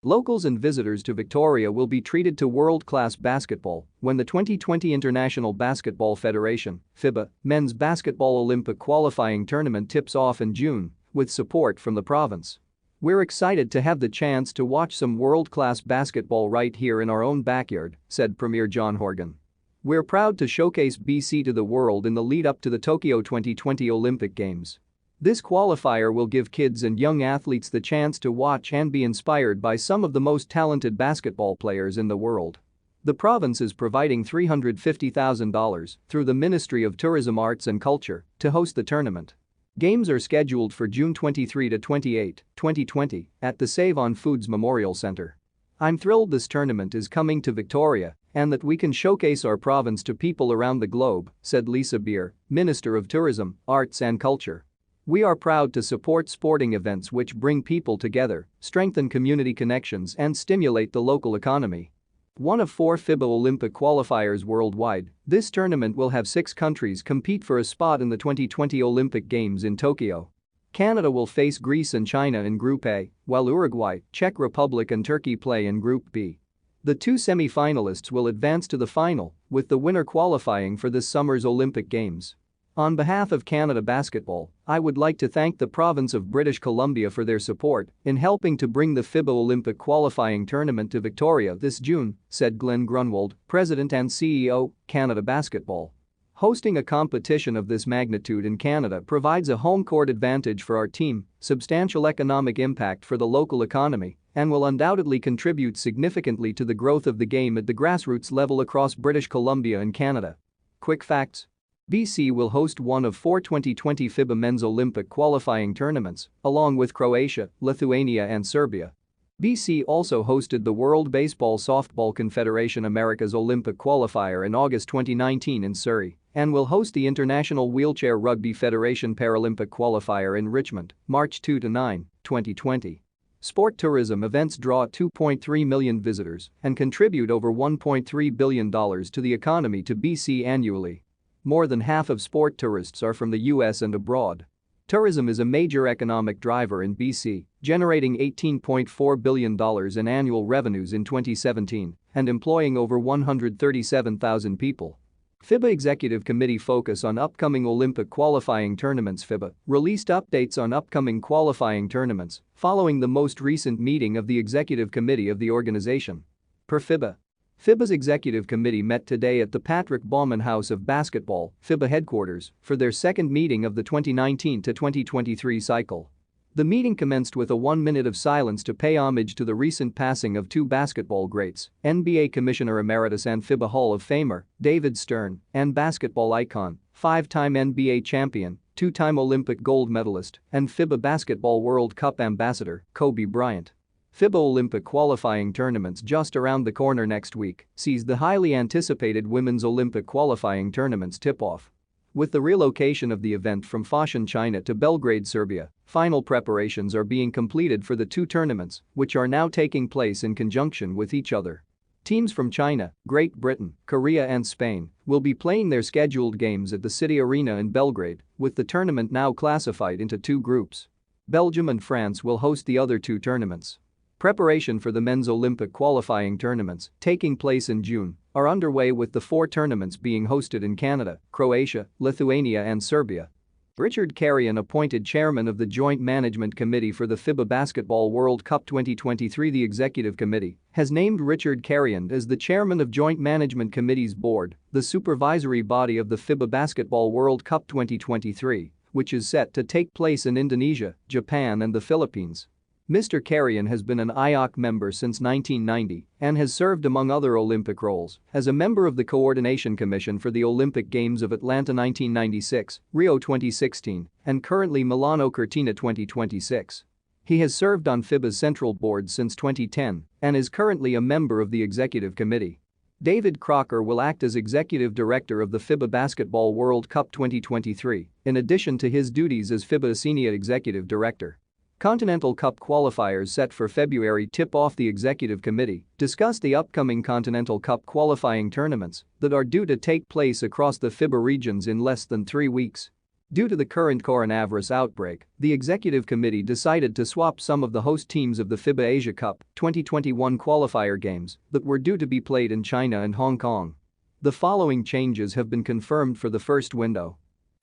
Locals and visitors to Victoria will be treated to world-class basketball when the 2020 International Basketball Federation (FIBA) Men's Basketball Olympic qualifying tournament tips off in June, with support from the province. "We're excited to have the chance to watch some world-class basketball right here in our own backyard," said Premier John Horgan. "We're proud to showcase BC to the world in the lead-up to the Tokyo 2020 Olympic Games. This qualifier will give kids and young athletes the chance to watch and be inspired by some of the most talented basketball players in the world." The province is providing $350,000 through the Ministry of Tourism, Arts and Culture to host the tournament. Games are scheduled for June 23 to 28, 2020 at the Save on Foods Memorial Centre. "I'm thrilled this tournament is coming to Victoria and that we can showcase our province to people around the globe," said Lisa Beer, Minister of Tourism, Arts and Culture. "We are proud to support sporting events which bring people together, strengthen community connections and stimulate the local economy." One of 4 FIBA Olympic qualifiers worldwide, this tournament will have 6 countries compete for a spot in the 2020 Olympic Games in Tokyo. Canada will face Greece and China in Group A, while Uruguay, Czech Republic and Turkey play in Group B. The 2 semi-finalists will advance to the final, with the winner qualifying for this summer's Olympic Games. "On behalf of Canada Basketball, I would like to thank the province of British Columbia for their support in helping to bring the FIBA Olympic qualifying tournament to Victoria this June," said Glenn Grunwald, President and CEO, Canada Basketball. "Hosting a competition of this magnitude in Canada provides a home court advantage for our team, substantial economic impact for the local economy, and will undoubtedly contribute significantly to the growth of the game at the grassroots level across British Columbia and Canada." Quick facts: BC will host one of 4 2020 FIBA Men's Olympic qualifying tournaments, along with Croatia, Lithuania and Serbia. BC also hosted the World Baseball Softball Confederation America's Olympic qualifier in August 2019 in Surrey and will host the International Wheelchair Rugby Federation Paralympic qualifier in Richmond, March 2 to 9, 2020. Sport tourism events draw 2.3 million visitors and contribute over $1.3 billion to the economy to BC annually. More than half of sport tourists are from the US and abroad. Tourism is a major economic driver in BC, generating $18.4 billion in annual revenues in 2017 and employing over 137,000 people. FIBA Executive Committee focus on upcoming Olympic qualifying tournaments. FIBA released updates on upcoming qualifying tournaments following the most recent meeting of the Executive Committee of the organization. Per FIBA's Executive Committee met today at the Patrick Baumann House of Basketball, FIBA headquarters, for their second meeting of the 2019 to 2023 cycle. The meeting commenced with a 1 minute of silence to pay homage to the recent passing of 2 basketball greats, NBA Commissioner Emeritus and FIBA Hall of Famer David Stern and basketball icon, 5-time NBA champion, 2-time Olympic gold medalist, and FIBA Basketball World Cup ambassador Kobe Bryant. FIBA Olympic qualifying tournaments just around the corner next week sees the highly anticipated Women's Olympic qualifying tournaments tip-off. With the relocation of the event from Foshan, China to Belgrade, Serbia, final preparations are being completed for the 2 tournaments, which are now taking place in conjunction with each other. Teams from China, Great Britain, Korea and Spain will be playing their scheduled games at the City Arena in Belgrade, with the tournament now classified into 2 groups. Belgium and France will host the other 2 tournaments. Preparation for the men's Olympic qualifying tournaments, taking place in June, are underway with the 4 tournaments being hosted in Canada, Croatia, Lithuania and Serbia. Richard Carrion, appointed chairman of the Joint Management Committee for the FIBA Basketball World Cup 2023. The Executive Committee has named Richard Carrion as the chairman of Joint Management Committee's board, the supervisory body of the FIBA Basketball World Cup 2023, which is set to take place in Indonesia, Japan and the Philippines. Mr. Carrion has been an IOC member since 1990 and has served, among other Olympic roles, as a member of the Coordination Commission for the Olympic Games of Atlanta 1996, Rio 2016, and currently Milano Cortina 2026. He has served on FIBA's Central Board since 2010 and is currently a member of the Executive Committee. David Crocker will act as Executive Director of the FIBA Basketball World Cup 2023, in addition to his duties as FIBA Senior Executive Director. Continental Cup qualifiers set for February tip off. The Executive Committee discussed the upcoming Continental Cup qualifying tournaments that are due to take place across the FIBA regions in less than 3 weeks. Due to the current coronavirus outbreak, the executive committee decided to swap some of the host teams of the FIBA Asia Cup 2021 qualifier games that were due to be played in China and Hong Kong. The following changes have been confirmed for the first window.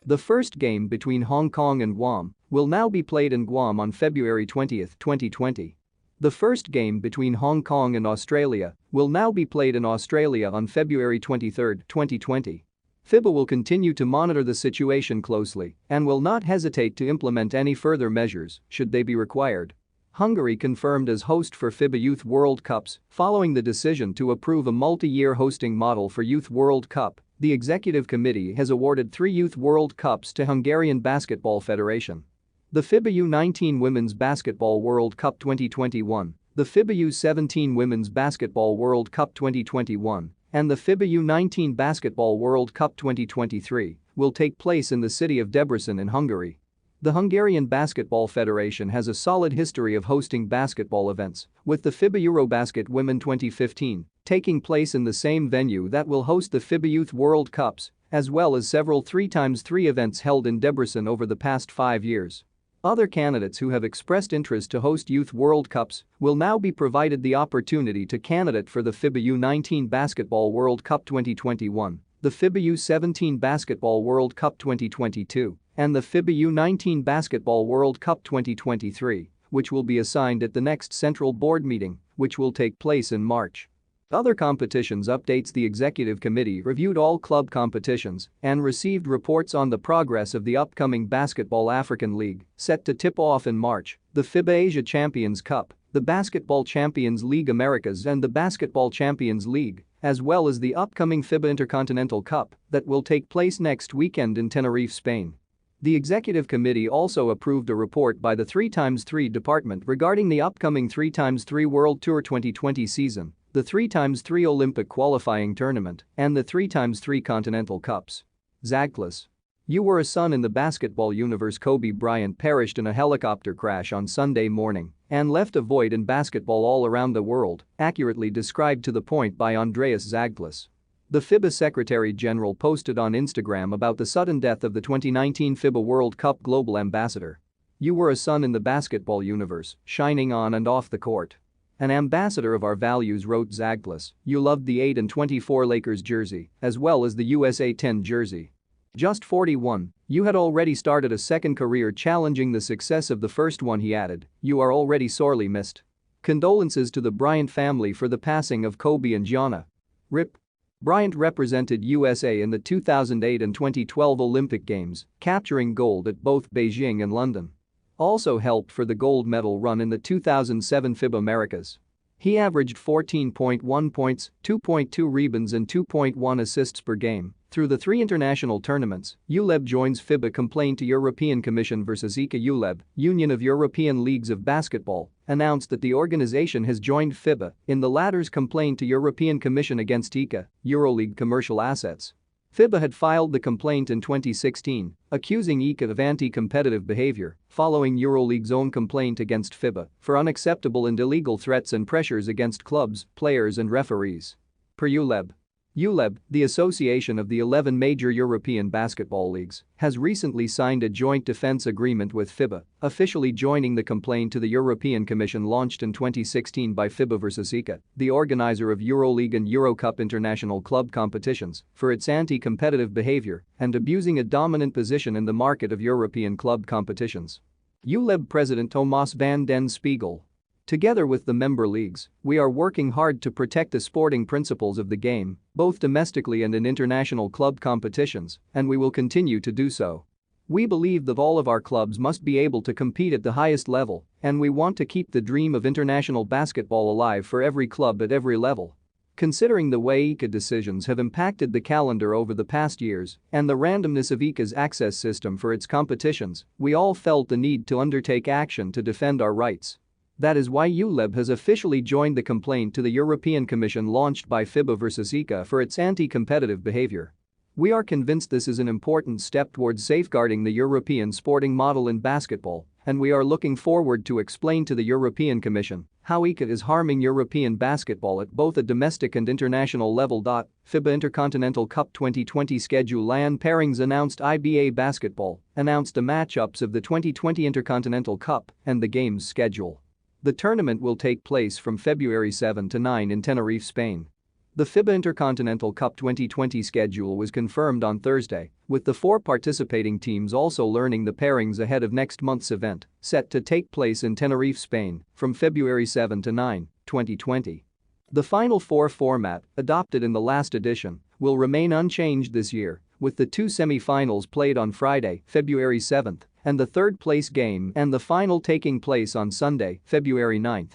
The first game between Hong Kong and Guam will now be played in Guam on February 20, 2020. The first game between Hong Kong and Australia will now be played in Australia on February 23, 2020. FIBA will continue to monitor the situation closely and will not hesitate to implement any further measures should they be required. Hungary confirmed as host for FIBA Youth World Cups following the decision to approve a multi-year hosting model for Youth World Cup. The executive committee has awarded 3 Youth World Cups to Hungarian Basketball Federation. The FIBA U19 Women's Basketball World Cup 2021, the FIBA U17 Women's Basketball World Cup 2021, and the FIBA U19 Basketball World Cup 2023 will take place in the city of Debrecen in Hungary. The Hungarian Basketball Federation has a solid history of hosting basketball events, with the FIBA Eurobasket Women 2015 taking place in the same venue that will host the FIBA Youth World Cups, as well as several 3x3 events held in Debrecen over the past 5 years. Other candidates who have expressed interest to host Youth World Cups will now be provided the opportunity to candidate for the FIBA U19 Basketball World Cup 2021, the FIBA U17 Basketball World Cup 2022, and the FIBA U19 Basketball World Cup 2023, which will be assigned at the next Central Board meeting, which will take place in March. Other competitions updates. The executive committee reviewed all club competitions and received reports on the progress of the upcoming Basketball African League, set to tip off in March, the FIBA Asia Champions Cup, the Basketball Champions League Americas and the Basketball Champions League, as well as the upcoming FIBA Intercontinental Cup that will take place next weekend in Tenerife, Spain. The executive committee also approved a report by the 3x3 department regarding the upcoming 3x3 World Tour 2020 season, the 3x3 Olympic qualifying tournament, and the 3x3 Continental Cups. Zaglis. You were a son in the basketball universe. Kobe Bryant perished in a helicopter crash on Sunday morning and left a void in basketball all around the world, accurately described to the point by Andreas Zaglis. The FIBA Secretary General posted on Instagram about the sudden death of the 2019 FIBA World Cup global ambassador. You were a sun in the basketball universe, shining on and off the court. An ambassador of our values, wrote Zaglis. You loved the 8 and 24 Lakers jersey, as well as the USA 10 jersey. Just 41, you had already started a second career challenging the success of the first one, he added. You are already sorely missed. Condolences to the Bryant family for the passing of Kobe and Gianna. RIP. Bryant represented USA in the 2008 and 2012 Olympic Games, capturing gold at both Beijing and London. Also helped for the gold medal run in the 2007 FIBA Americas. He averaged 14.1 points, 2.2 rebounds and 2.1 assists per game. Through the 3 international tournaments, ULEB joins FIBA complaint to European Commission vs ICA. ULEB, Union of European Leagues of Basketball, announced that the organization has joined FIBA in the latter's complaint to European Commission against ICA, EuroLeague commercial assets. FIBA had filed the complaint in 2016, accusing ICA of anti-competitive behavior following EuroLeague's own complaint against FIBA for unacceptable and illegal threats and pressures against clubs, players and referees. Per ULEB. ULEB, the association of the 11 major European basketball leagues, has recently signed a joint defense agreement with FIBA, officially joining the complaint to the European Commission launched in 2016 by FIBA vs ICA, the organizer of EuroLeague and Eurocup international club competitions, for its anti-competitive behavior and abusing a dominant position in the market of European club competitions. ULEB President Thomas van den Spiegel. Together with the member leagues, we are working hard to protect the sporting principles of the game, both domestically and in international club competitions, and we will continue to do so. We believe that all of our clubs must be able to compete at the highest level, and we want to keep the dream of international basketball alive for every club at every level. Considering the way ICA decisions have impacted the calendar over the past years and the randomness of ICA's access system for its competitions, we all felt the need to undertake action to defend our rights. That is why ULEB has officially joined the complaint to the European Commission launched by FIBA vs ICA for its anti-competitive behavior. We are convinced this is an important step towards safeguarding the European sporting model in basketball, and we are looking forward to explain to the European Commission How ICA is harming European basketball at both a domestic and international level. FIBA Intercontinental Cup 2020 schedule. LAN pairings announced. IBA Basketball announced the matchups of the 2020 Intercontinental Cup and the game's schedule. The tournament will take place from February 7 to 9 in Tenerife, Spain. The FIBA Intercontinental Cup 2020 schedule was confirmed on Thursday, with the 4 participating teams also learning the pairings ahead of next month's event, set to take place in Tenerife, Spain, from February 7 to 9, 2020. The Final Four format, adopted in the last edition, will remain unchanged this year, with the 2 semi-finals played on Friday, February 7, and the third-place game and the final taking place on Sunday, February 9.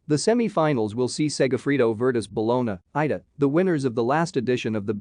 The semi-finals will see Segafredo Virtus Bologna, IDA, the winners of the last edition of the